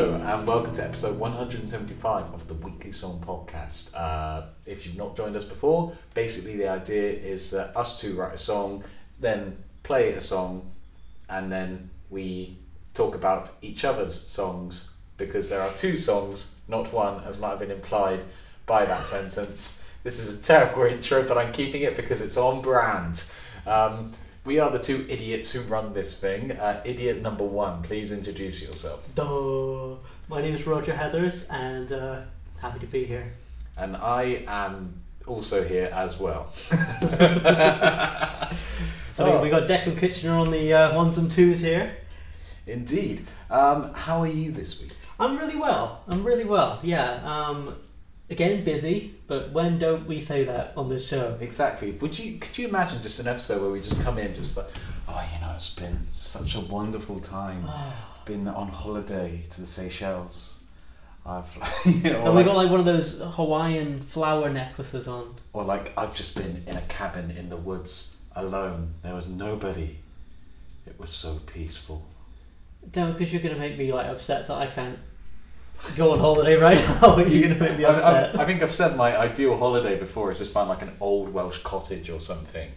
Hello and welcome to episode 175 of the Weekly Song Podcast. If you've not joined us before, basically the idea is that us two write a song, then play a song, and then we talk about each other's songs, because there are two songs, not one, as might have been implied by that sentence. This is a terrible intro, but I'm keeping it because it's on brand. We are the two idiots who run this thing. Idiot number one, please introduce yourself. Duh. My name is Roger Heathers, and happy to be here. And I am also here as well. So we got Declan Kitchener on the ones and twos here. Indeed. How are you this week? I'm really well. Yeah. Again, busy, but when don't we say that on this show? Exactly. Could you imagine just an episode where we just come in just like, it's been such a wonderful time. I've been on holiday to the Seychelles. And we got like one of those Hawaiian flower necklaces on. Or like, I've just been in a cabin in the woods alone. There was nobody. It was so peaceful. Damn, because you're going to make me like upset that I can't go on holiday right now. You're going to make me upset. I think I've said my ideal holiday before is just find like an old Welsh cottage or something.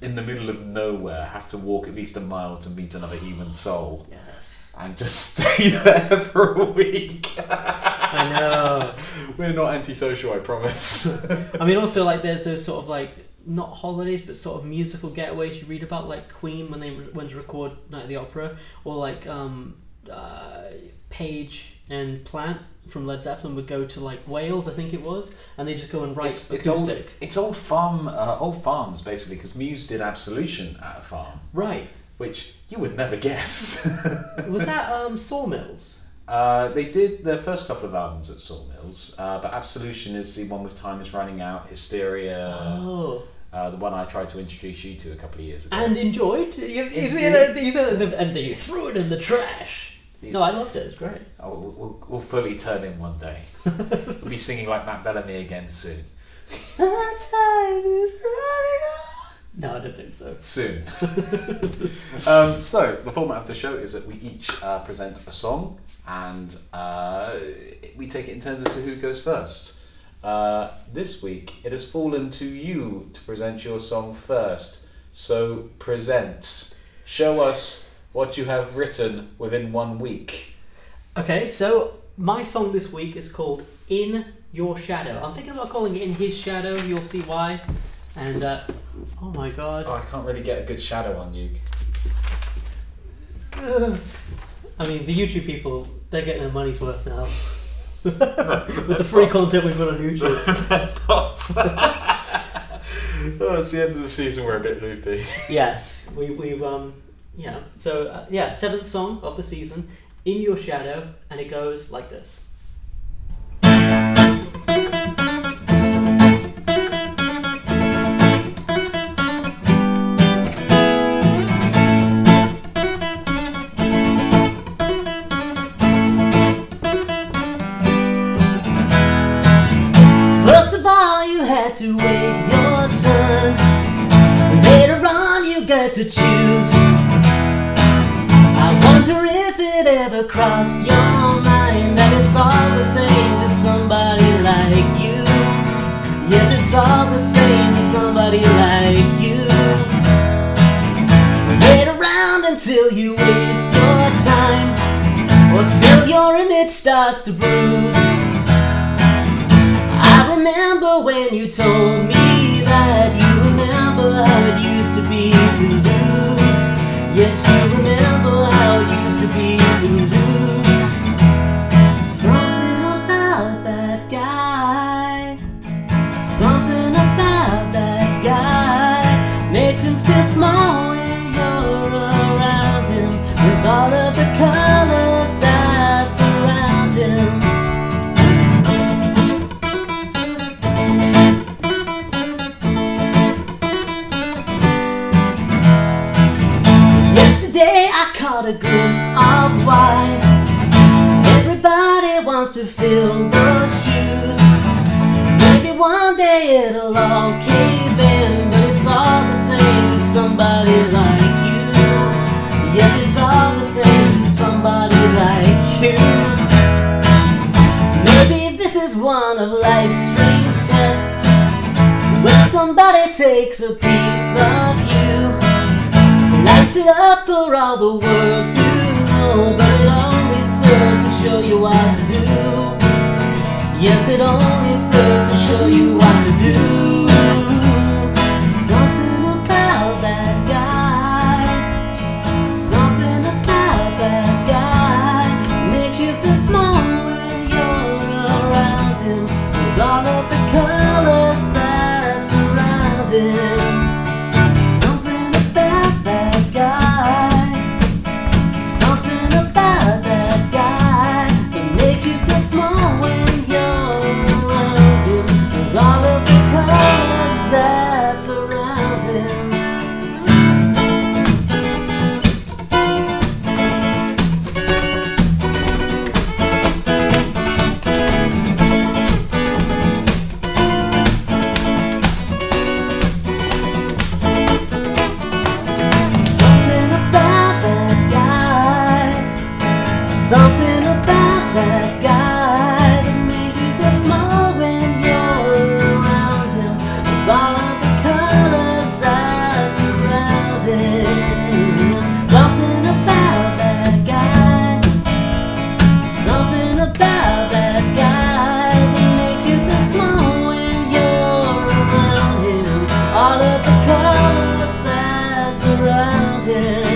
In the middle of nowhere, have to walk at least a mile to meet another human soul. Yes. And just stay there for a week. I know. We're not antisocial, I promise. I mean, also like there's those sort of like, not holidays, but sort of musical getaways you read about, like Queen when they went to record Night at the Opera, or like Page and Plant from Led Zeppelin would go to like Wales, I think it was, and they just go and write acoustic. It's old farms basically, because Muse did Absolution at a farm, right? Which you would never guess. Was that Sawmills? They did their first couple of albums at Sawmills, but Absolution is the one with Time Is Running Out, Hysteria. Oh. The one I tried to introduce you to a couple of years ago. And enjoyed? You said as if, and then you threw it in the trash. No, I loved it. It's great. Oh, we'll fully turn in one day. We'll be singing like Matt Bellamy again soon. No, I don't think so. Soon. So, the format of the show is that we each present a song, and we take it in turns as to who goes first. This week, it has fallen to you to present your song first. So, present. Show us what you have written within 1 week. Okay, so my song this week is called In Your Shadow. I'm thinking about calling it In His Shadow, you'll see why. And, oh my god. Oh, I can't really get a good shadow on you. I mean, the YouTube people, they're getting their money's worth now. With the free content we've got on YouTube. It's the end of the season, we're a bit loopy. Yes, we've yeah. So, seventh song of the season, In Your Shadow, and it goes like this. First of all, you had to wait your turn. Later on, you get to choose. I wonder if it ever crossed your mind that it's all the same to somebody like you. Yes, it's all the same to somebody like you. Wait around until you waste your time, or till your image starts to bruise. I remember when you told me that you remember how it used to be to lose. Yes, you remember how it used to be to lose. Something about that guy, something about that guy makes him feel small when you're around him, with all of the colors that surround him. Yesterday I caught a glimpse of why everybody wants to fill those shoes. Maybe one day it'll all cave in, but it's all the same to somebody like you. Yes, it's all the same to somebody like you. but it takes a piece of you. Lights it up for all the world to know, but it only serves to show you what to do. Yes, it only serves to show you what to do. Something about that guy, something about that guy makes you feel small when you're around him, with all of the colors that surround him. Something about that guy, something about that guy that makes you feel small when you're around him, with all of the colors that surround him. Something about that guy, something about that guy that makes you feel small when you're around him, with all of the colors that surround him. Something about that guy, something about that guy that makes you feel small when you're around him, all of the colors that surround him.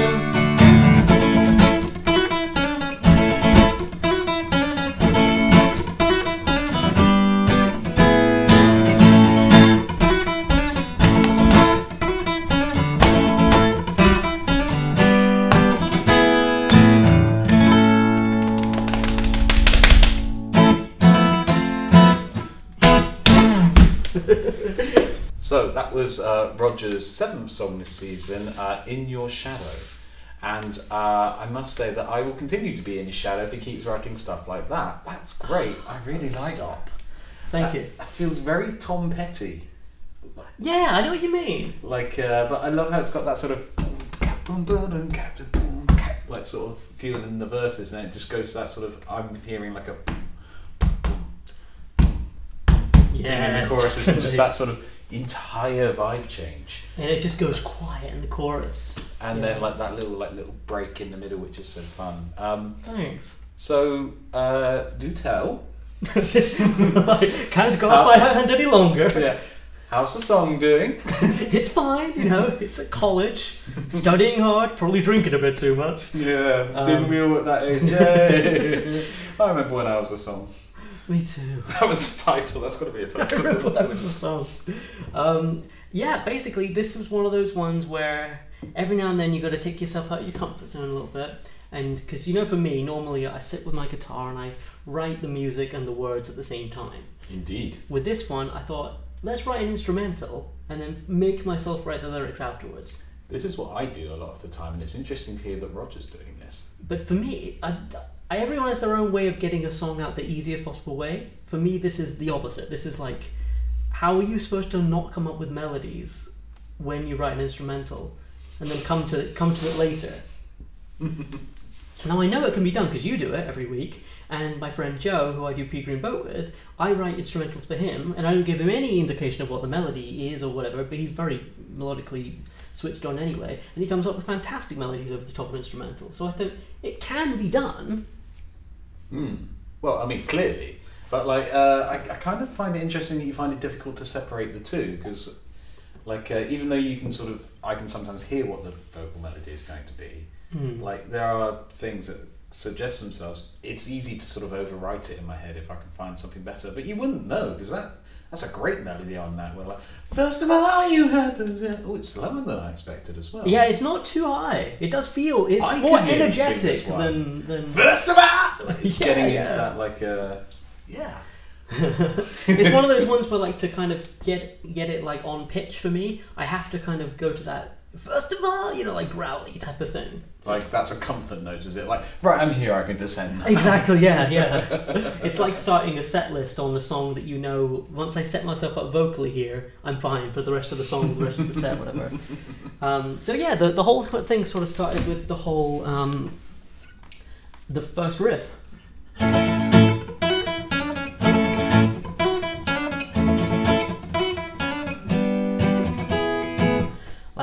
So that was Roger's 7th song this season, In Your Shadow. And I must say that I will continue to be in his shadow if he keeps writing stuff like that. That's great. I really like that. Thank you. That feels very Tom Petty. Yeah, I know what you mean. Like, but I love how it's got that sort of like sort of feel in the verses, and it just goes to that sort of, I'm hearing like a thing in the choruses, and just that sort of entire vibe change. And it just goes quiet in the chorus. And then like that little break in the middle, which is so fun. Thanks. So do tell. Can't go up my hand any longer. Yeah. How's the song doing? It's fine, you know, it's at college, studying hard, probably drinking a bit too much. Yeah, didn't we all at that age? Yay. I remember when I was a song. Me too. That was the title, that's got to be a title. I remember that was the song. Yeah, basically this was one of those ones where every now and then you got to take yourself out of your comfort zone a little bit. And because, you know, for me, normally I sit with my guitar and I write the music and the words at the same time. Indeed. With this one, I thought, let's write an instrumental and then make myself write the lyrics afterwards. This is what I do a lot of the time, and it's interesting to hear that Roger's doing this. But for me, everyone has their own way of getting a song out the easiest possible way. For me, this is the opposite. This is like, how are you supposed to not come up with melodies when you write an instrumental and then come to it later? Now I know it can be done because you do it every week, and my friend Joe, who I do Pea Green Boat with, I write instrumentals for him, and I don't give him any indication of what the melody is or whatever, but he's very melodically switched on anyway, and he comes up with fantastic melodies over the top of instrumental. So I thought it can be done. Well, I mean, clearly, but like I kind of find it interesting that you find it difficult to separate the two, because like even though you can I can sometimes hear what the vocal melody is going to be. Like there are things that suggest themselves. It's easy to sort of overwrite it in my head if I can find something better, but you wouldn't know, because that's a great melody on that. We're like, first of all, you had to. Oh, it's slower than I expected as well. Yeah, it's not too high. It does feel it's more energetic than. First of all, it's getting into that like yeah. It's one of those ones where like to kind of get it like on pitch for me, I have to kind of go to that. First of all, you know, like growly type of thing. Like that's a comfort note, is it? Like, right, I'm here, I can descend now. Exactly, yeah. It's like starting a set list on a song that you know, once I set myself up vocally here, I'm fine for the rest of the song, the rest of the set, whatever. So yeah, the whole thing sort of started with the whole, the first riff.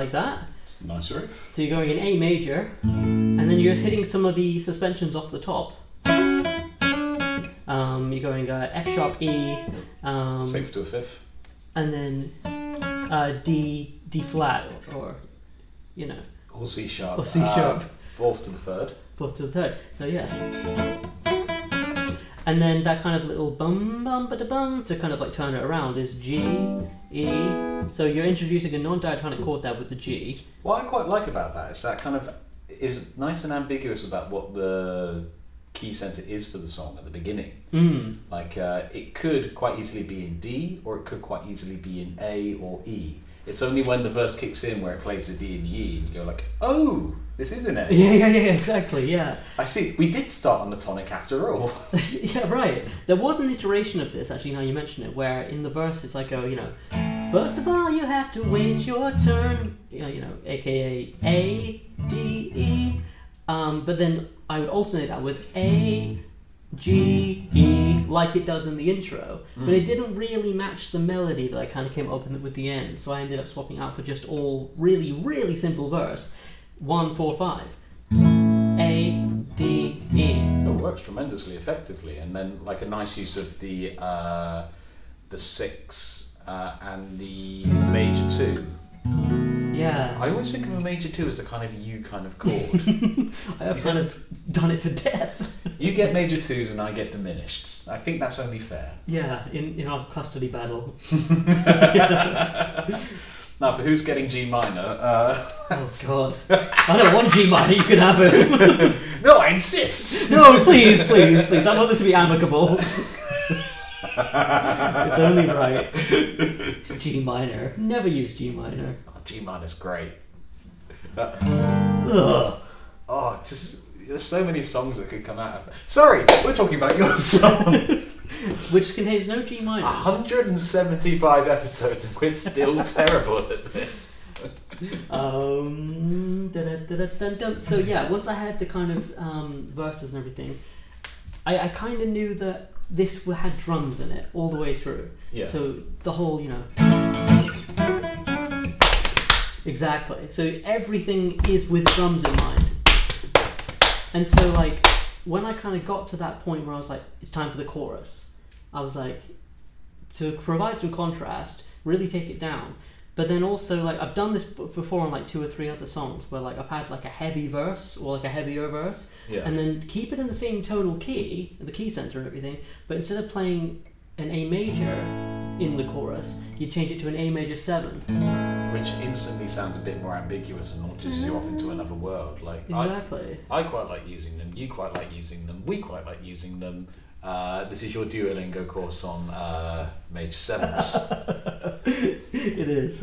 like that. It's a nice riff. So you're going in A major, and then you're hitting some of the suspensions off the top. You're going F sharp E, Safe to a fifth, and then D flat, or you know, or C sharp, or C sharp, fourth to the third. Fourth to the third. So yeah. And then that kind of little bum bum ba da bum to kind of like turn it around is G, E. So you're introducing a non-diatonic chord there with the G. What I quite like about that is that kind of is nice and ambiguous about what the key center is for the song at the beginning. Like it could quite easily be in D, or it could quite easily be in A or E. It's only when the verse kicks in where it plays the D and the E and you go like, oh, this is an A. Yeah, exactly, yeah. I see. We did start on the tonic after all. Yeah, right. There was an iteration of this, actually, now you mention it, where in the verses I go, first of all you have to wait your turn, aka A, D, E. But then I would alternate that with A, G, E, like it does in the intro. But it didn't really match the melody that I kind of came up with the end. So I ended up swapping out for just all really, really simple verse. 1, 4, 5. A, D, E. It works tremendously effectively. And then like a nice use of the 6 and the major 2. Yeah. I always think of a major 2 as a kind of U kind of chord. I have kind of done it to death. You get major 2s and I get diminished. I think that's only fair. Yeah, in our custody battle. Now, for who's getting G minor? Oh God! I don't want G minor. You can have it. No, I insist. No, please. I want this to be amicable. It's only right. G minor. Never use G minor. Oh, G minor's great. Ugh. Oh, just there's so many songs that could come out of it. Sorry, we're talking about your song. Which contains no G minor. 175 episodes and we're still terrible at this. So yeah, once I had the kind of verses and everything, I kind of knew that this had drums in it all the way through. Yeah. So the whole, exactly. So everything is with drums in mind. And so like, when I kind of got to that point where I was like, it's time for the chorus, I was like, to provide some contrast, really take it down. But then also, like, I've done this before on like 2 or 3 other songs where like I've had like a heavy verse or like a heavier verse, and then keep it in the same tonal key, the key center and everything, but instead of playing an A major in the chorus, you change it to an A major 7. Which instantly sounds a bit more ambiguous and launches you off into another world. Like Exactly. I quite like using them, you quite like using them, we quite like using them. This is your Duolingo course on major 7s. It is.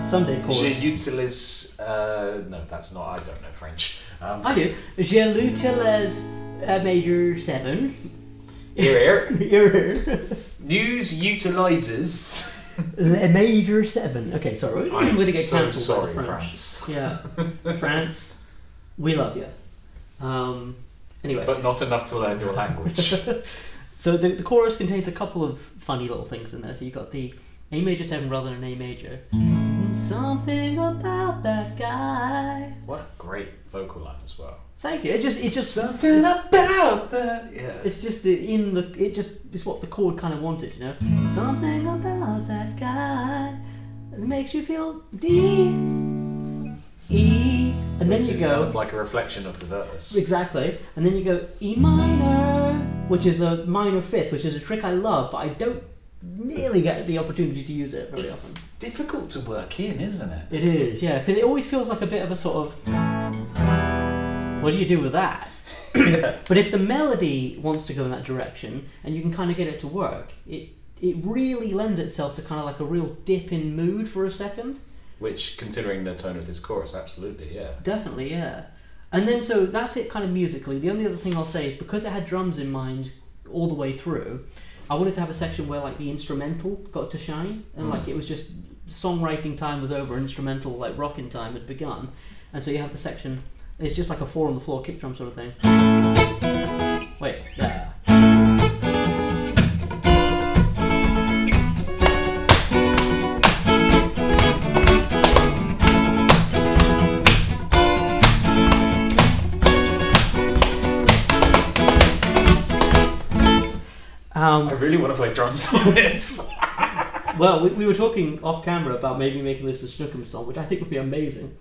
Someday course. Je utilise... no, that's not... I don't know French. I do. Je l'utilise major 7. Here. News utilises... A major 7. Okay, sorry. I'm going to get so cancelled sorry, by the French. France. Yeah. France, we love you. Anyway. But not enough to learn your language. So the chorus contains a couple of funny little things in there. So you got the A major 7 rather than an A major. Something about that guy. What a great vocal line as well. Thank you. It just something about that. Yeah. It's just it's what the chord kind of wanted, Something about that guy that makes you feel D, E, and then you go kind of like a reflection of the verse. Exactly, and then you go E minor, which is a minor 5th, which is a trick I love, but I don't nearly get the opportunity to use it very often. Difficult to work in, isn't it? It is, yeah, because it always feels like a bit of a sort of. What do you do with that? Yeah. But if the melody wants to go in that direction, and you can kind of get it to work, it really lends itself to kind of like a real dip in mood for a second. Which, considering the tone of this chorus, absolutely, yeah. Definitely, yeah. And then, so that's it kind of musically. The only other thing I'll say is, because it had drums in mind all the way through, I wanted to have a section where like the instrumental got to shine, and like it was just songwriting time was over, instrumental like rocking time had begun. And so you have the section, it's just like a 4 on the floor kick drum sort of thing. Wait, there. I really want to play drums on this. Well, we were talking off camera about maybe making this a Schnookums song, which I think would be amazing.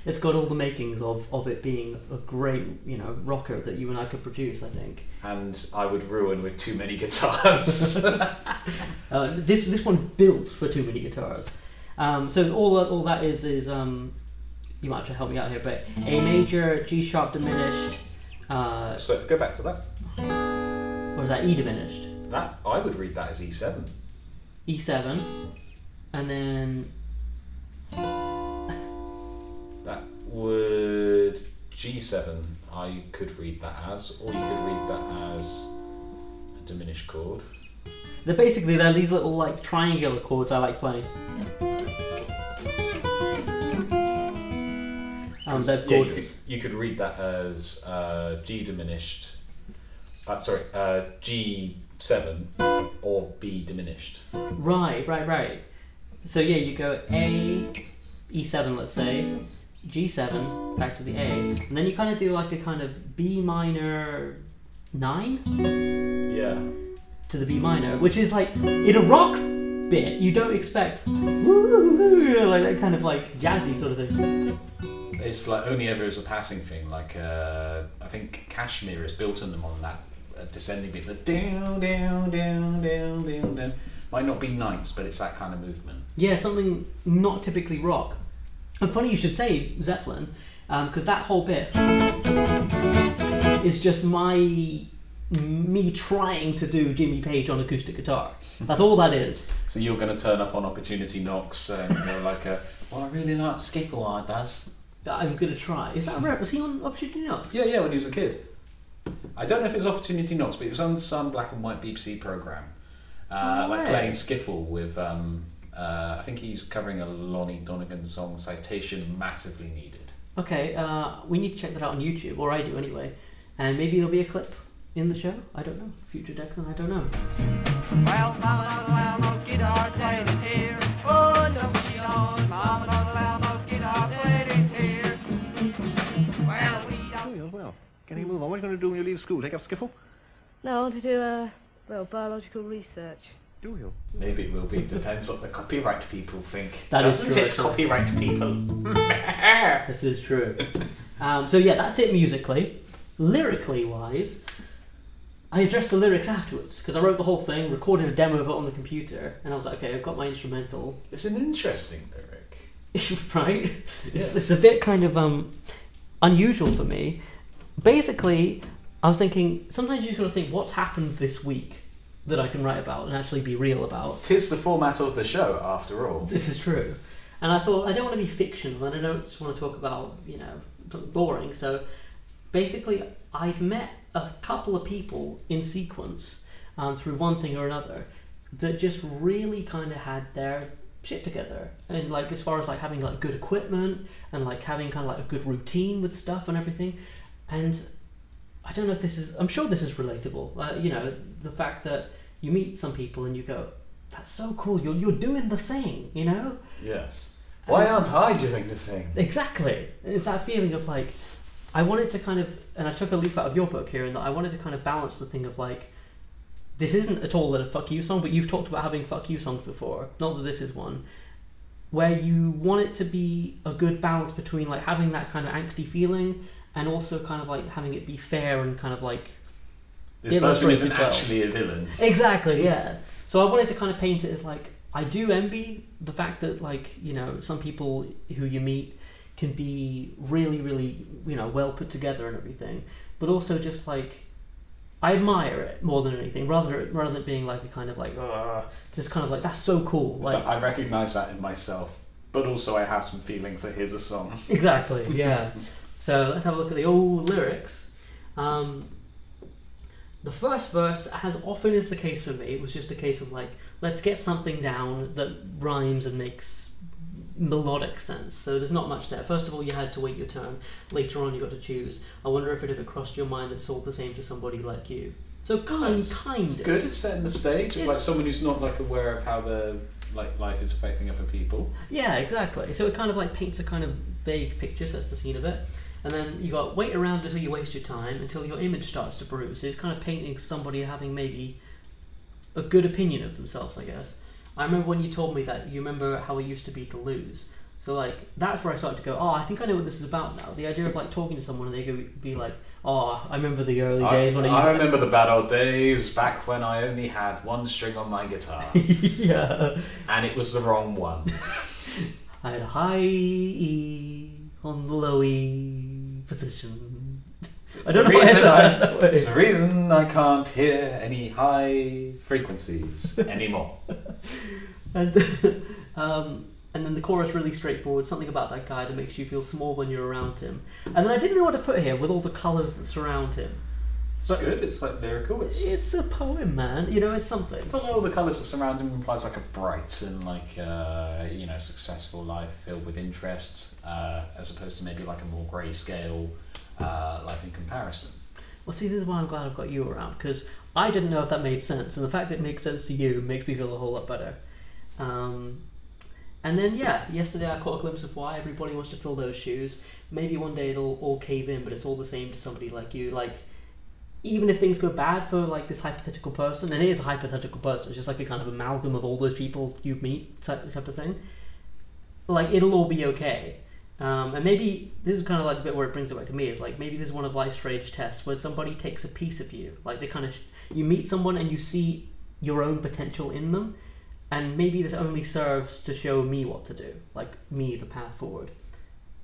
It's got all the makings of it being a great, rocker that you and I could produce, I think. And I would ruin with too many guitars. This one built for too many guitars. So all that is you might have to help me out here, but A major, G sharp diminished. So go back to that. Or is that E diminished? That I would read that as E7. E7, and then that would G7. I could read that as, or you could read that as a diminished chord. They're these little like triangular chords I like playing. They're gorgeous. You could read that as G diminished. G7 or B diminished. Right. So yeah, you go A, E7, let's say, G7, back to the A, and then you kind of do like a kind of B minor 9. Yeah. To the B minor, which is like in a rock bit, you don't expect like that kind of like jazzy sort of thing. It's like only ever as a passing thing. Like I think Kashmir is built on them on that descending beat. The down, down, down, down, down, down. Might not be ninths, but it's that kind of movement. Yeah, something not typically rock. And funny you should say Zeppelin, because that whole bit is just me trying to do Jimmy Page on acoustic guitar. That's all that is. So you're going to turn up on Opportunity Knocks and go like, well, I really like skiffle art does. I'm going to try. Is that right? Was he on Opportunity Knocks? Yeah, when he was a kid. I don't know if it was Opportunity Knocks, but he was on some black and white BBC programme. Like playing skiffle with, I think he's covering a Lonnie Donegan song, Citation Massively Needed. Okay, we need to check that out on YouTube, or I do anyway. And maybe there'll be a clip in the show. I don't know. Future Declan, I don't know. Well, Mama don't allow no guitar playing here. Oh, no, she don't. Mama don't allow no guitar playing here. Well, we don't. Well, getting a move on. What are you going to do when you leave school? Take up skiffle? No, I want to do biological research. Do you? Maybe it will be. Depends what the copyright people think. That is Doesn't true, it, actually. copyright people? This is true. So yeah, that's it musically. Lyrically wise, I addressed the lyrics afterwards because I wrote the whole thing, recorded a demo of it on the computer, and I was like, okay, I've got my instrumental. It's an interesting lyric. Right? Yeah. It's a bit kind of unusual for me. Basically, I was thinking, sometimes you just got to think, what's happened this week that I can write about and actually be real about? 'Tis the format of the show, after all. This is true. And I thought, I don't want to be fictional, and I don't just want to talk about, something boring. So basically, I'd met a couple of people in sequence through one thing or another that just really kind of had their shit together. And like, as far as like having like good equipment and like having kind of like a good routine with stuff and everything. And I don't know if I'm sure this is relatable. The fact that you meet some people and you go, that's so cool, you're doing the thing, Yes. Why aren't I doing the thing? Exactly. It's that feeling of like, I wanted to kind of, and I took a leaf out of your book here, in that I wanted to kind of balance the thing of like, this isn't at all a fuck you song, but you've talked about having fuck you songs before, not that this is one, where you want it to be a good balance between like having that kind of angsty feeling and also kind of like having it be fair and kind of like This person isn't actually a villain. Exactly, yeah. So I wanted to kind of paint it as like, I do envy the fact that like, some people who you meet can be really, really, well put together and everything, but also just like, I admire it more than anything, rather than it being like a kind of like, just kind of like, that's so cool. Like, So I recognise that in myself, but also I have some feelings that here's a song. Exactly, yeah. So let's have a look at the old lyrics. The first verse, as often is the case for me, it was just a case of like, let's get something down that rhymes and makes melodic sense. So there's not much there. First of all, you had to wait your turn. Later on, you got to choose. I wonder if it ever crossed your mind that it's all the same to somebody like you. So kind It's of. good. It's setting the stage of like It's- someone who's not like aware of how their like life is affecting other people. Yeah, exactly. So it kind of like paints a kind of vague picture, sets the scene of it. And then you got wait around until you waste your time, until your image starts to bruise. So it's kind of painting somebody having maybe a good opinion of themselves, I guess. I remember when you told me that you remember how it used to be to lose. So like that's where I started to go, oh, I think I know what this is about now. The idea of like talking to someone and they could be like, oh, I remember the early days when I remember the bad old days back when I only had one string on my guitar. Yeah. And it was the wrong one. I had a high E on the low E position. I don't know why I said that way. It's the reason I can't hear any high frequencies anymore. And then the chorus really straightforward, something about that guy that makes you feel small when you're around him. And then I didn't know what to put here with all the colours that surround him. It's good, it's like lyrical. It's a poem, man. You know, it's something. Well, all the colours that surround him implies like a bright and like, successful life filled with interests, as opposed to maybe like a more grayscale life in comparison. Well, see, this is why I'm glad I've got you around, because I didn't know if that made sense, and the fact that it makes sense to you makes me feel a whole lot better. And then, yeah, yesterday I caught a glimpse of why everybody wants to fill those shoes. Maybe one day it'll all cave in, but it's all the same to somebody like you. Like, even if things go bad for, like, this hypothetical person, and it is a hypothetical person, it's just like a kind of amalgam of all those people you meet, type of thing. Like, it'll all be okay. And maybe, this is kind of like the bit where it brings it back to me, is like, maybe this is one of life's strange tests, where somebody takes a piece of you. Like, they kind of, you meet someone and you see your own potential in them, and maybe this only serves to show me what to do, like me, the path forward.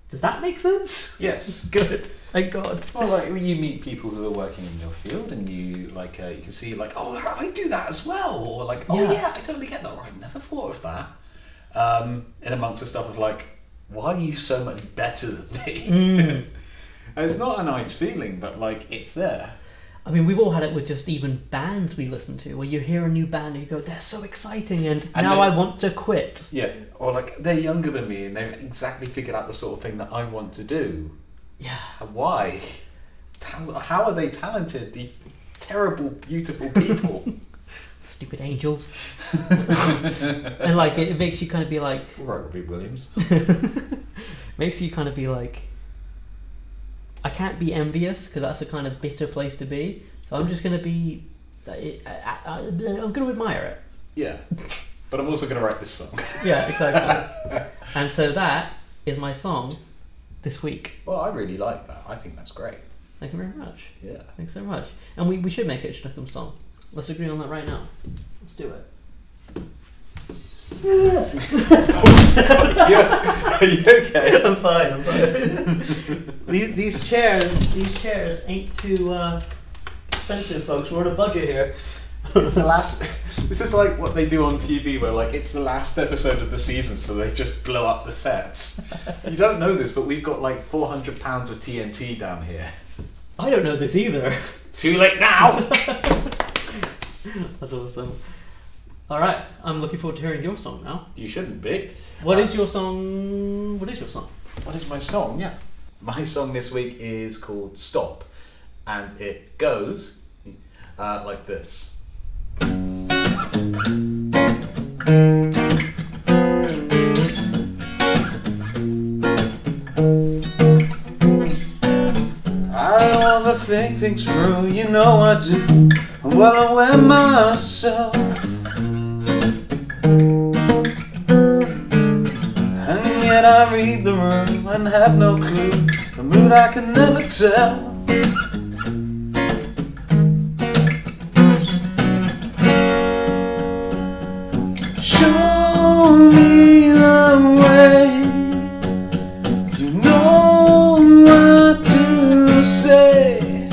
Does that make sense? Yes. Good. Thank God. Well, like you meet people who are working in your field, and you like you can see like, oh, I do that as well, or like, oh yeah, I totally get that, or I never thought of that. In amongst the stuff of like, why are you so much better than me? And it's not a nice feeling, but like it's there. I mean, we've all had it with just even bands we listen to, where you hear a new band and you go, they're so exciting, and now I want to quit. Yeah, or like they're younger than me and they've exactly figured out the sort of thing that I want to do. Yeah. And why? How are they talented, these terrible, beautiful people? Stupid angels. And like, it makes you kind of be like... Robbie Williams. Makes you kind of be like... I can't be envious, because that's a kind of bitter place to be. So I'm just going to be... I'm going to admire it. Yeah. But I'm also going to write this song. Yeah, exactly. And so that is my song this week. Well, I really like that. I think that's great. Thank you very much. Yeah. Thanks so much. And we should make it a Schnookums song. Let's agree on that right now. Let's do it. Are you okay? I'm fine. These chairs ain't too expensive, folks. We're on a budget here. It's the last. This is like what they do on TV, where like it's the last episode of the season, so they just blow up the sets. You don't know this, but we've got like 400 pounds of TNT down here. I don't know this either. Too late now. That's awesome. All right, I'm looking forward to hearing your song now. You shouldn't be. What is your song? What is your song? What is my song? Yeah. My song this week is called Stop, and it goes like this. I overthink things through, you know I do. I'm well aware myself. And yet I read the room and have no clue. The mood I can never tell. Show me the way. You know what to say.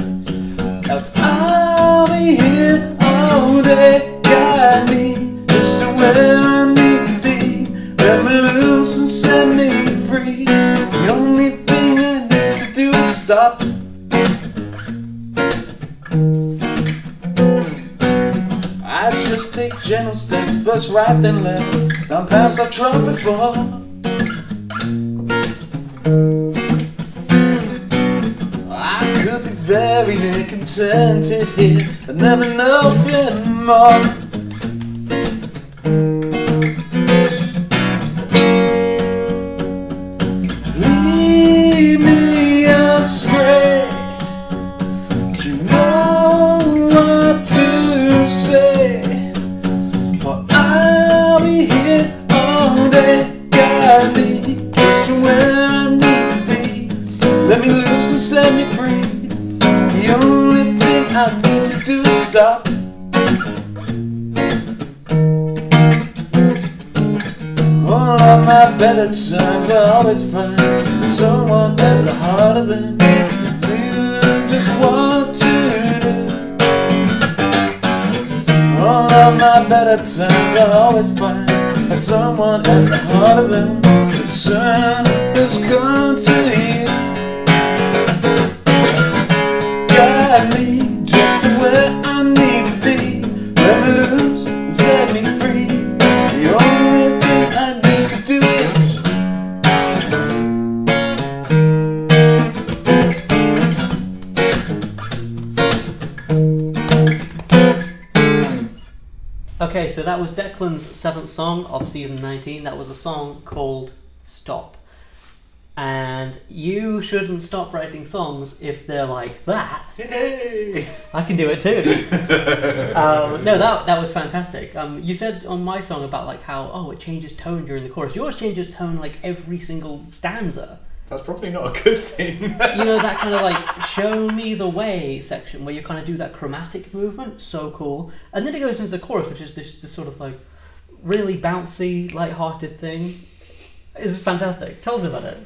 Else I'll be here all day. Guide me just to where I need to be. Let me loose and set me free. The only thing I need to do is stop. I just take general states, first right then left. Down paths I've trod before. I could be very contented here, but never know feeling more. Lead me astray. You know what to say. set me free. The only thing I need to do is stop. All of my better times I always find someone at the heart of them. You just want to do. All of my better times I always find someone at the heart of them. The time has come to you. Guide me just to where I need to be. Let me loose and set me free. The only thing I need to do is Okay, so that was Declan's 7th song of season 19. That was a song called Stop. And you shouldn't stop writing songs if they're like that. hey. I can do it too. No, that was fantastic. You said on my song about like how it changes tone during the chorus. Yours changes tone like every single stanza. That's probably not a good thing. You know, that kind of like show me the way section where you kind of do that chromatic movement. So cool. And then it goes into the chorus, which is this sort of like really bouncy, light-hearted thing. It's fantastic. Tell us about it.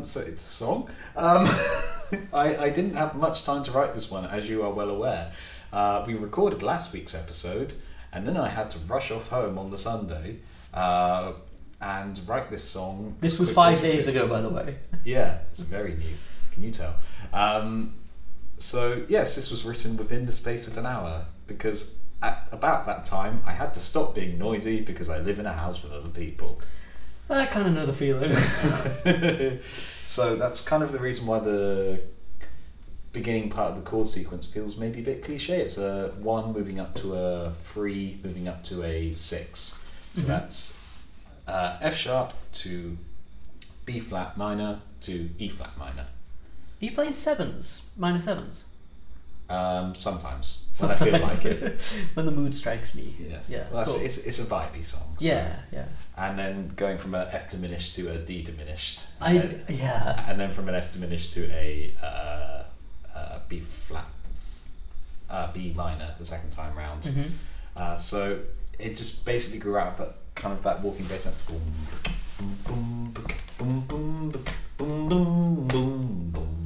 So it's a song. I didn't have much time to write this one, as you are well aware. We recorded last week's episode, and then I had to rush off home on the Sunday and write this song. This was 5 days ago, by the way. Yeah, it's very new. Can you tell? So yes, this was written within the space of an hour, because at about that time I had to stop being noisy because I live in a house with other people. I kind of know the feeling. So that's kind of the reason why the beginning part of the chord sequence feels maybe a bit cliche. It's a 1 moving up to a 3 moving up to a 6. So that's F sharp to B flat minor to E flat minor. Are you playing sevens? Minor sevens? Sometimes when I feel like it. When the mood strikes me. Yes. Yeah. Well, Cool. it's a vibey song. So. Yeah. And then going from a F diminished to a D diminished. Yeah. And then from an F diminished to a B flat, B minor the second time round. Mm-hmm. So it just basically grew out of that kind of that walking bass. Boom, boom, boom, boom, boom, boom, boom, boom, boom.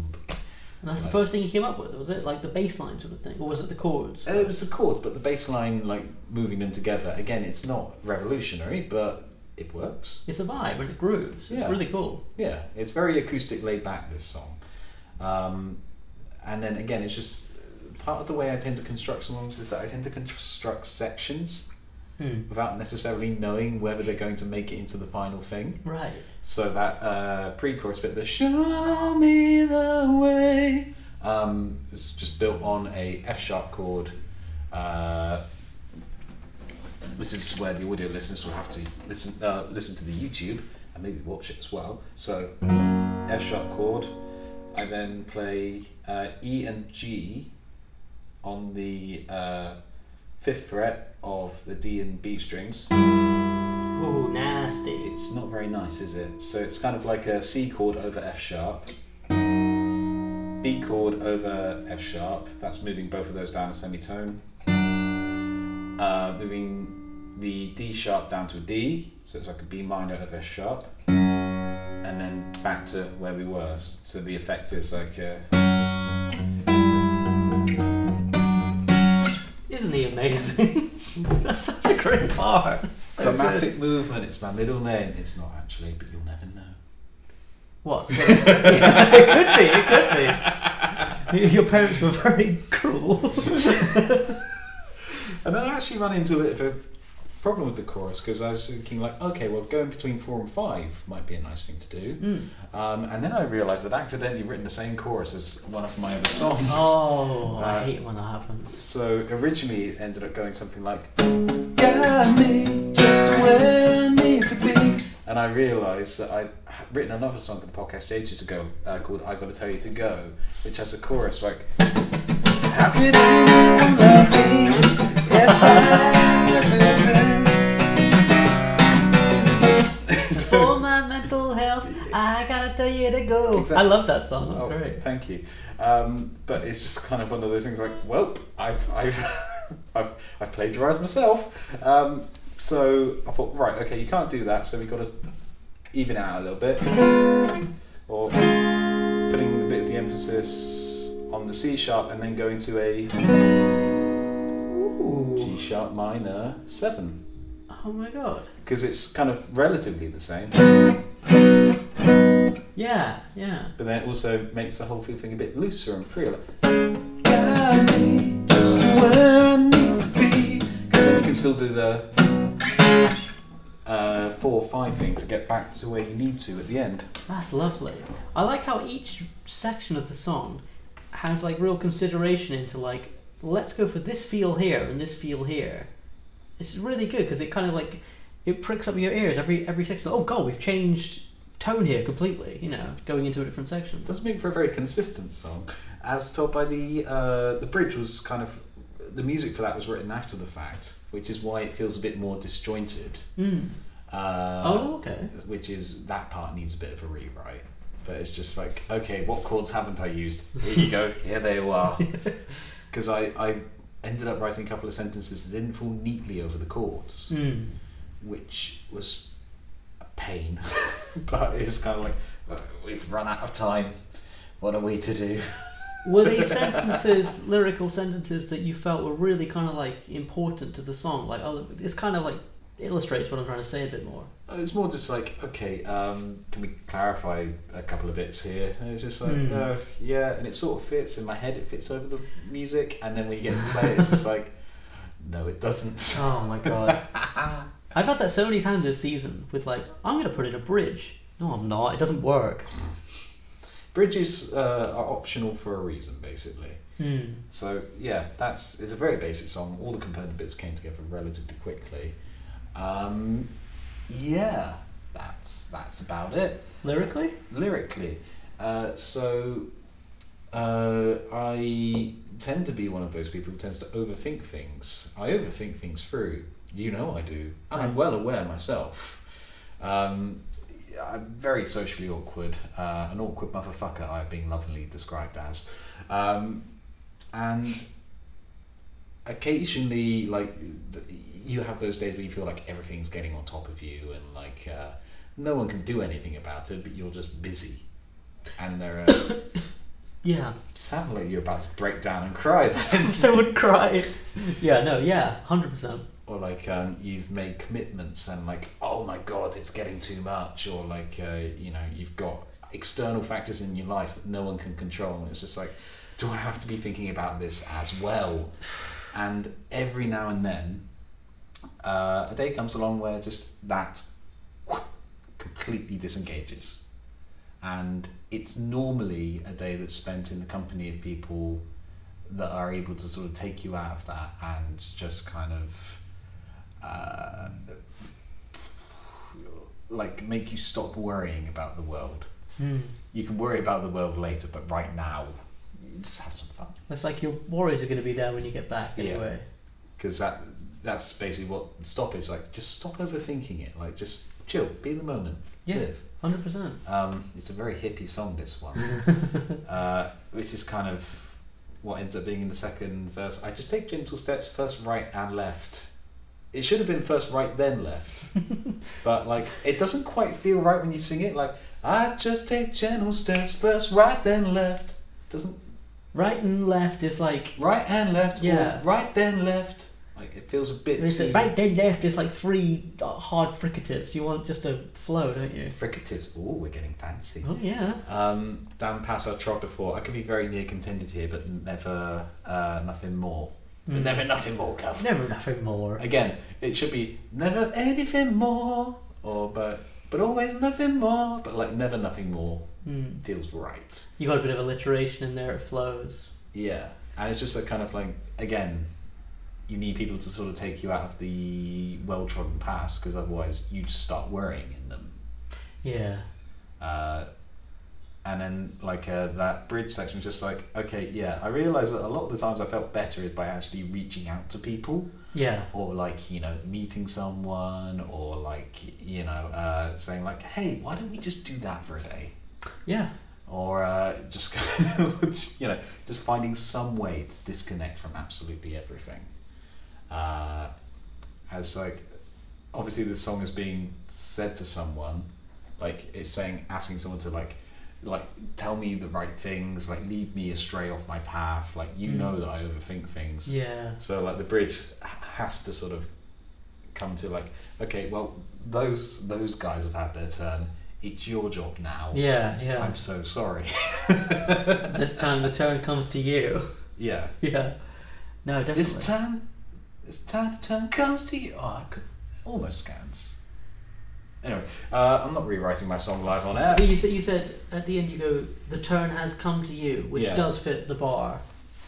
And that's the first thing you came up with, was it? Like the bass line sort of thing? Or was it the chords? It was the chords, but the bass line, like moving them together. Again, it's not revolutionary, but it works. It's a vibe and it grooves. It's really cool. Yeah, it's very acoustic, laid back, this song. And then again, it's just part of the way I tend to construct songs is that I tend to construct sections without necessarily knowing whether they're going to make it into the final thing. Right. So that pre-chorus bit, the show me the way, is just built on a F sharp chord. This is where the audio listeners will have to listen to the YouTube and maybe watch it as well. So F sharp chord, I then play E and G on the 5th fret of the D and B strings. Ooh, nasty. It's not very nice, is it? So it's kind of like a C chord over F sharp, B chord over F sharp, that's moving both of those down a semitone, moving the D sharp down to a D, so it's like a B minor over F sharp, and then back to where we were. So the effect is like Isn't he amazing? That's such a great part. So chromatic good. movement. It's my middle name. It's not actually, but you'll never know. What? Yeah, it could be. Your parents were very cruel. And then I actually ran into a bit of a problem with the chorus because I was thinking like, okay, well, going between 4 and 5 might be a nice thing to do. And then I realised I'd accidentally written the same chorus as one of my other songs. Oh, I hate it when that happens. So originally it ended up going something like, got me just where I need to be. And I realised that I'd written another song for the podcast ages ago called I Gotta Tell You To Go, which has a chorus like, how could anyone love me if For my mental health, I gotta tell you get it go. Exactly. I love that song. That's Oh, great. thank you. But it's just kind of one of those things like, well, I've plagiarised myself. So I thought, right, okay, you can't do that, so we've got to even it out a little bit. Or putting a bit of the emphasis on the C sharp and then going to a G sharp minor 7. Oh my god. Because it's kind of relatively the same. Yeah. But then it also makes the whole thing a bit looser and freer. Like, guide me just to where I need to be. Because then you can still do the 4/5 thing to get back to where you need to at the end. That's lovely. I like how each section of the song has like real consideration into like, let's go for this feel here and this feel here. It's really good because it kind of like, it pricks up your ears every section. Oh god, we've changed tone here completely, you know, going into a different section. It does make for a very consistent song. As told by the bridge was kind of, the music for that was written after the fact, which is why it feels a bit more disjointed. Okay. Which is, that part needs a bit of a rewrite. But it's just like, okay, what chords haven't I used? Here you go, here they all are. Because I ended up writing a couple of sentences that didn't fall neatly over the chords, which was a pain. But it's kind of like, we've run out of time, what are we to do? Were these sentences, lyrical sentences that you felt were really kind of like important to the song? Like, oh, this kind of like illustrates what I'm trying to say a bit more. It's more just like, okay, can we clarify a couple of bits here? And it's just like, yeah, and it sort of fits in my head, it fits over the music, and then when you get to play it, it's just like, no, it doesn't. Oh my god. I've had that so many times this season with like, I'm going to put in a bridge. No, I'm not. It doesn't work. Bridges are optional for a reason, basically. So yeah, it's a very basic song. All the component bits came together relatively quickly. Yeah, that's about it. Lyrically? I tend to be one of those people who tends to overthink things. I overthink things through. You know I do. And I'm well aware myself. I'm very socially awkward. An awkward motherfucker I've been lovingly described as. And occasionally, like, you have those days where you feel like everything's getting on top of you and like no one can do anything about it, but you're just busy. And there are... Yeah. Sound like you're about to break down and cry. I would cry. Yeah, no, yeah, 100%. Or like you've made commitments and like, oh my god, it's getting too much. Or like, you know, you've got external factors in your life that no one can control. And it's just like, do I have to be thinking about this as well? And every now and then, a day comes along where just that completely disengages. And it's normally a day that's spent in the company of people that are able to sort of take you out of that and just kind of like make you stop worrying about the world. You can worry about the world later, but right now you just have some fun. It's like your worries are going to be there when you get back anyway. Because that's basically what stop is like. Just stop overthinking it. Like, just chill, be in the moment, live. 100%. It's a very hippie song, this one, which is kind of what ends up being in the second verse. I just take gentle steps, first right and left. It should have been first right then left, but like it doesn't quite feel right when you sing it. Like, I just take gentle steps, first right then left. Doesn't. Right and left is like right and left. Yeah. Or right then left. Like, it feels a bit too... Right then left is like 3 hard fricatives. You want just to flow, don't you? Fricatives. Oh, we're getting fancy. Oh, yeah. Dan Pass I tried before. I could be very near contended here, but never nothing more. But never nothing more, Cuff. Never nothing more. Again, it should be never anything more, or but always nothing more. But like never nothing more feels right. You got a bit of alliteration in there. It flows. Yeah, and it's just a kind of like, again, you need people to sort of take you out of the well-trodden paths, because otherwise you just start worrying in them. Yeah. And then like that bridge section was just like, okay, yeah, I realised that a lot of the times I felt better is by actually reaching out to people. Yeah. Or like, you know, meeting someone, or like, you know, saying like, hey, why don't we just do that for a day? Yeah. Or just just finding some way to disconnect from absolutely everything. As like, obviously the song is being said to someone, like it's asking someone to like tell me the right things, like lead me astray off my path, like you know that I overthink things. Yeah. So like the bridge has to sort of come to like, okay, well those guys have had their turn. It's your job now. Yeah, yeah. I'm so sorry. This time the turn comes to you. Yeah. Yeah. No, definitely. This time the turn comes to you. Oh, I could almost scans. Anyway, I'm not rewriting my song live on air. You said at the end you go, the turn has come to you, which does fit the bar.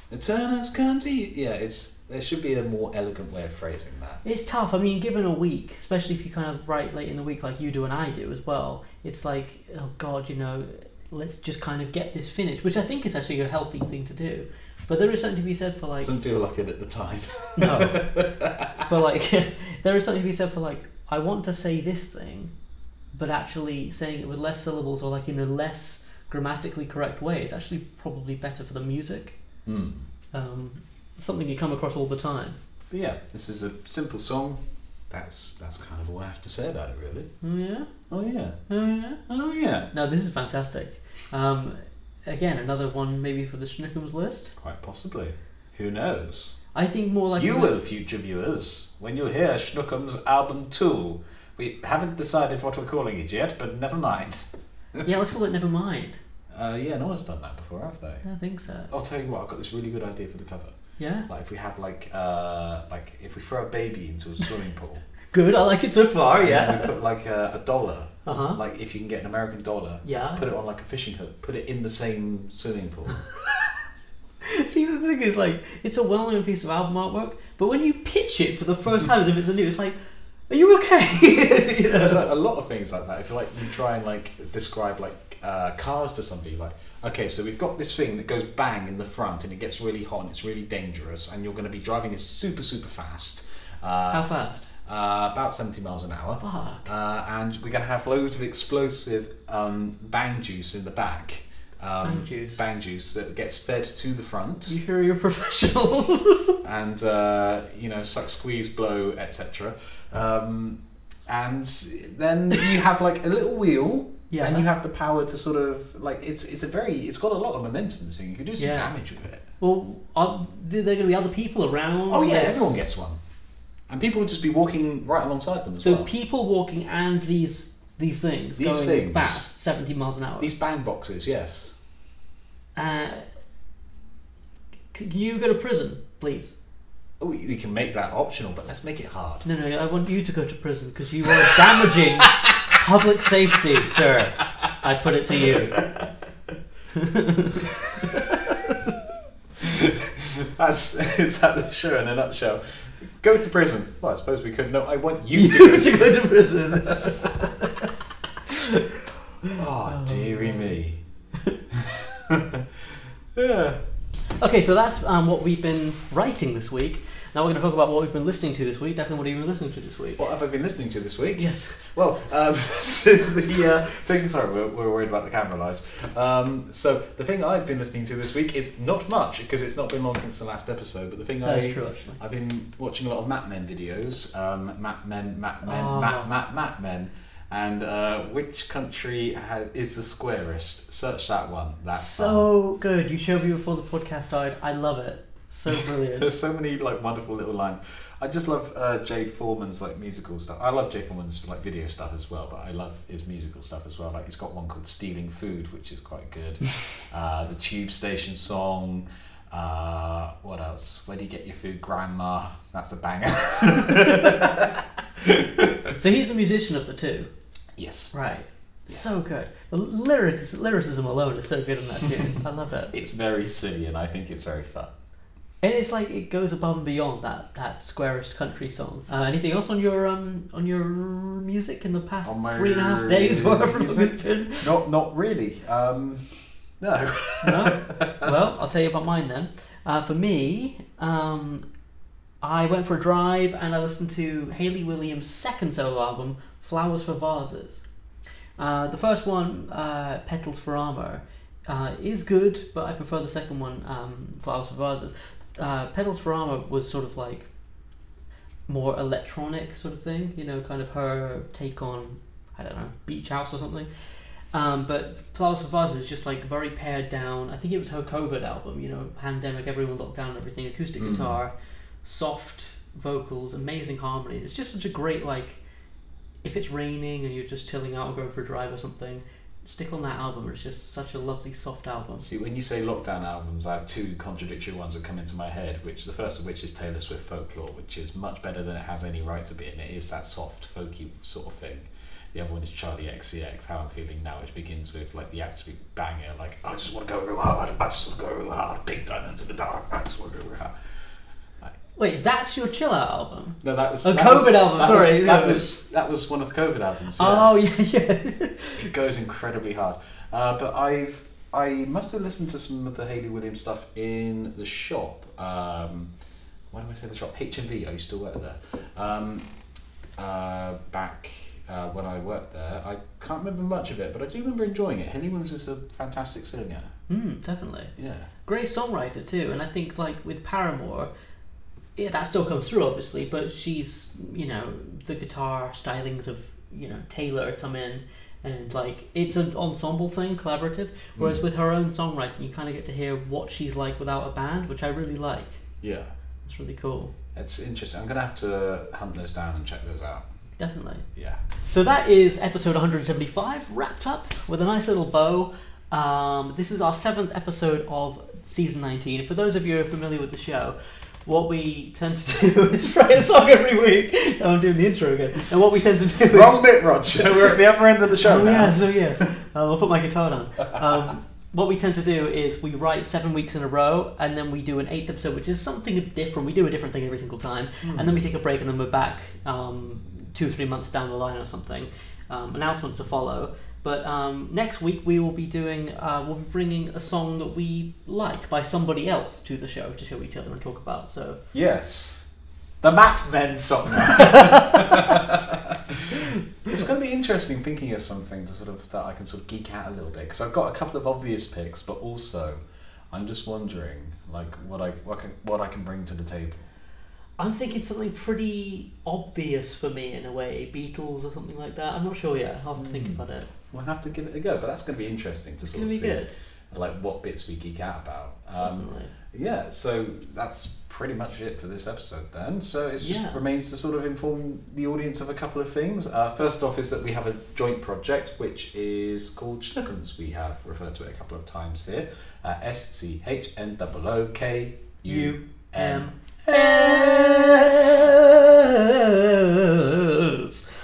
The turn has come to you. Yeah, there should be a more elegant way of phrasing that. It's tough. I mean, given a week, especially if you kind of write late in the week like you do and I do as well, it's like, oh God, let's just kind of get this finished, which I think is actually a healthy thing to do. But there is something to be said for like... Doesn't feel like it at the time. No. But like, there is something to be said for like, I want to say this thing, but actually saying it with less syllables or like in a less grammatically correct way is actually probably better for the music. Something you come across all the time. But yeah, this is a simple song. That's kind of all I have to say about it, really. Oh yeah? Oh yeah. Oh yeah? Oh yeah. No, this is fantastic. Again, another one maybe for the Schnookums list. Quite possibly. Who knows? I think more like... You will, future viewers, when you hear Schnookums' album Tool. We haven't decided what we're calling it yet, but never mind. Yeah, let's call it Never Mind. Yeah, no one's done that before, have they? I don't think so. I'll tell you what, I've got this really good idea for the cover. Yeah? Like if we have like if we throw a baby into a swimming pool. Good, I like it so far, yeah. And we put like a dollar. Uh-huh. Like if you can get an American dollar. Yeah. Put it on like a fishing hook. Put it in the same swimming pool. See, the thing is, like, it's a well-known piece of album artwork, but when you pitch it for the first time as if it's a new, it's like, are you okay? There's like a lot of things like that. If you try and like describe like cars to somebody, like, okay, so we've got this thing that goes bang in the front and it gets really hot and it's really dangerous and you're going to be driving this super fast. How fast? About 70 miles an hour. Fuck. And we're going to have loads of explosive bang juice in the back. Bang juice that gets fed to the front. You sure you're a professional? And suck, squeeze, blow, etc. And then you have like a little wheel. Yeah. And you have the power to sort of like it's got a lot of momentum. This thing, you can do some damage with it. Well, are there going to be other people around? Oh yeah, everyone gets one, and people will just be walking right alongside them as well. So people walking and these things going fast, 70 miles an hour. These bang boxes, yes. Can you go to prison, please? Oh, we can make that optional, but let's make it hard. No, I want you to go to prison because you are damaging public safety, sir. I put it to you. Is that the show in a nutshell? Go to prison. Well, I suppose we could. No, I want you to go to prison. Oh, dearie me. Yeah. Okay, so that's what we've been writing this week. Now we're going to talk about what we've been listening to this week. Declan, what have you been listening to this week? What have I been listening to this week? Yes. Well, the thing. Sorry, we're worried about the camera lights. So the thing I've been listening to this week is not much because it's not been long since the last episode. But the thing is true, actually. I've been watching a lot of Map Men videos. Map Men. And which country is the squarest? Search that one. That's so good. You showed me before the podcast started. I love it. So brilliant. There's so many like wonderful little lines. I just love Jade Foreman's like musical stuff. I love Jade Foreman's like video stuff as well, but I love his musical stuff as well. Like he's got one called "Stealing Food," which is quite good. The Tube Station song. What else? Where do you get your food, Grandma? That's a banger. So he's the musician of the two. Yes. Right. Yeah. So good. The lyricism alone is so good in that tune. I love it. It's very silly and I think it's very fun. And it's like it goes above and beyond that squarish country song. Anything else on your music in the past 3.5 days or whatever it's been? Not really. No. No? Well, I'll tell you about mine then. For me, I went for a drive and I listened to Hayley Williams' second solo album, Flowers for Vases. The first one, Petals for Armour, is good, but I prefer the second one, Flowers for Vases. Petals for Armour was sort of like more electronic sort of thing, you know, kind of her take on, I don't know, Beach House or something. But Flowers for Vases is just like very pared down. I think it was her COVID album, you know, pandemic, everyone locked down and everything, acoustic guitar, soft vocals, amazing harmony. It's just such a great, like, if it's raining and you're just chilling out or going for a drive or something, stick on that album. It's just such a lovely soft album. See, when you say lockdown albums, I have two contradictory ones that come into my head, which the first of which is Taylor Swift Folklore, which is much better than it has any right to be, and it is that soft, folky sort of thing. The other one is Charlie XCX, How I'm Feeling Now, which begins with like the absolute banger, like, I just want to go real hard, I just want to go real hard, big diamonds in the dark, I just want to go real hard. Wait, that's your chill out album? No, that was a COVID album. Sorry, that was one of the COVID albums. Yeah. Oh yeah. It goes incredibly hard. But I must have listened to some of the Hayley Williams stuff in the shop. Why do I say the shop? HMV. I used to work there. Back when I worked there, I can't remember much of it, but I do remember enjoying it. Hayley Williams is a fantastic singer. Definitely. Yeah. Great songwriter too, and I think like with Paramore. Yeah, that still comes through, obviously, but she's, you know, the guitar stylings of, you know, Taylor come in, and like it's an ensemble thing, collaborative. Whereas with her own songwriting, you kind of get to hear what she's like without a band, which I really like. Yeah, it's really cool. It's interesting. I'm gonna have to hunt those down and check those out. Definitely. Yeah. So that is episode 175 wrapped up with a nice little bow. This is our 7th episode of season 19. For those of you who are familiar with the show, what we tend to do is write a song every week. Oh, I'm doing the intro again. And what we tend to do is... Wrong bit, Roger. We're at the other end of the show now. Yes. I'll put my guitar down. What we tend to do is we write 7 weeks in a row, and then we do an 8th episode, which is something different. We do a different thing every single time. And then we take a break, and then we're back 2-3 months down the line or something. Announcements to follow. But next week we will be doing, we'll be bringing a song that we like by somebody else to the show to show each other and talk about. So yes, the Map Men song. It's going to be interesting thinking of something to sort of that I can sort of geek out a little bit, because I've got a couple of obvious picks, but also I'm just wondering like what I can bring to the table. I'm thinking something pretty obvious for me in a way, Beatles or something like that. I'm not sure yet. I'll have to think about it. We'll have to give it a go, but that's going to be interesting to sort of see good. Like what bits we geek out about. Yeah, so that's pretty much it for this episode then. So it just remains to sort of inform the audience of a couple of things. First off is that we have a joint project which is called Schnookums. We have referred to it a couple of times here. SCHNOOKUMS.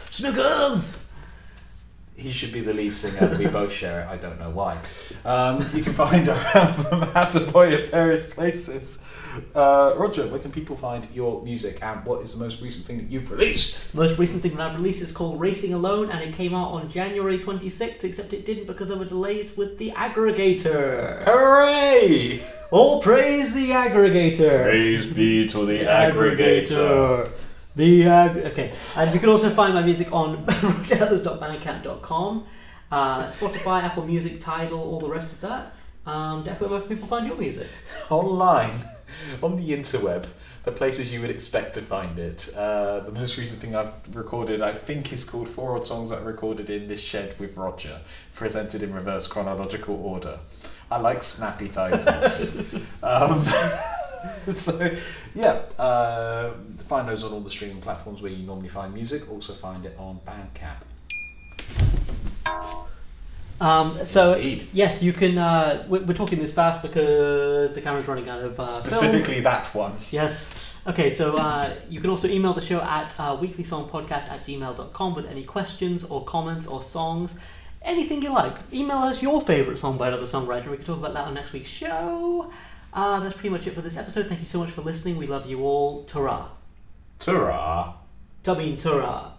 Schnookums! He should be the lead singer. We both share it. I don't know why. You can find our album How to Boy at various places. Roger, where can people find your music, and what is the most recent thing that you've released? The most recent thing that I've released is called Racing Alone, and it came out on January 26th, except it didn't because there were delays with the aggregator. Hooray! All praise the aggregator. Praise be to the aggregator. Okay, and you can also find my music on rogerothers.bandcamp.com, Spotify, Apple Music, Tidal, all the rest of that. Declan, where can people find your music? Online, on the interweb, the places you would expect to find it. The most recent thing I've recorded, I think, is called 4 Odd Songs That I Recorded in This Shed with Roger, presented in reverse chronological order. I like snappy titles. So, yeah, find those on all the streaming platforms where you normally find music. Also find it on Bandcamp. So Indeed. yes, you can. We're talking this fast because the camera's running out of specifically film. That one. Yes. Okay, so you can also email the show at weeklysongpodcast@gmail.com with any questions or comments or songs, anything you like. Email us your favourite song by another songwriter. We can talk about that on next week's show. That's pretty much it for this episode. Thank you so much for listening. We love you all. Ta-ra. Ta-ra. Ta-ra.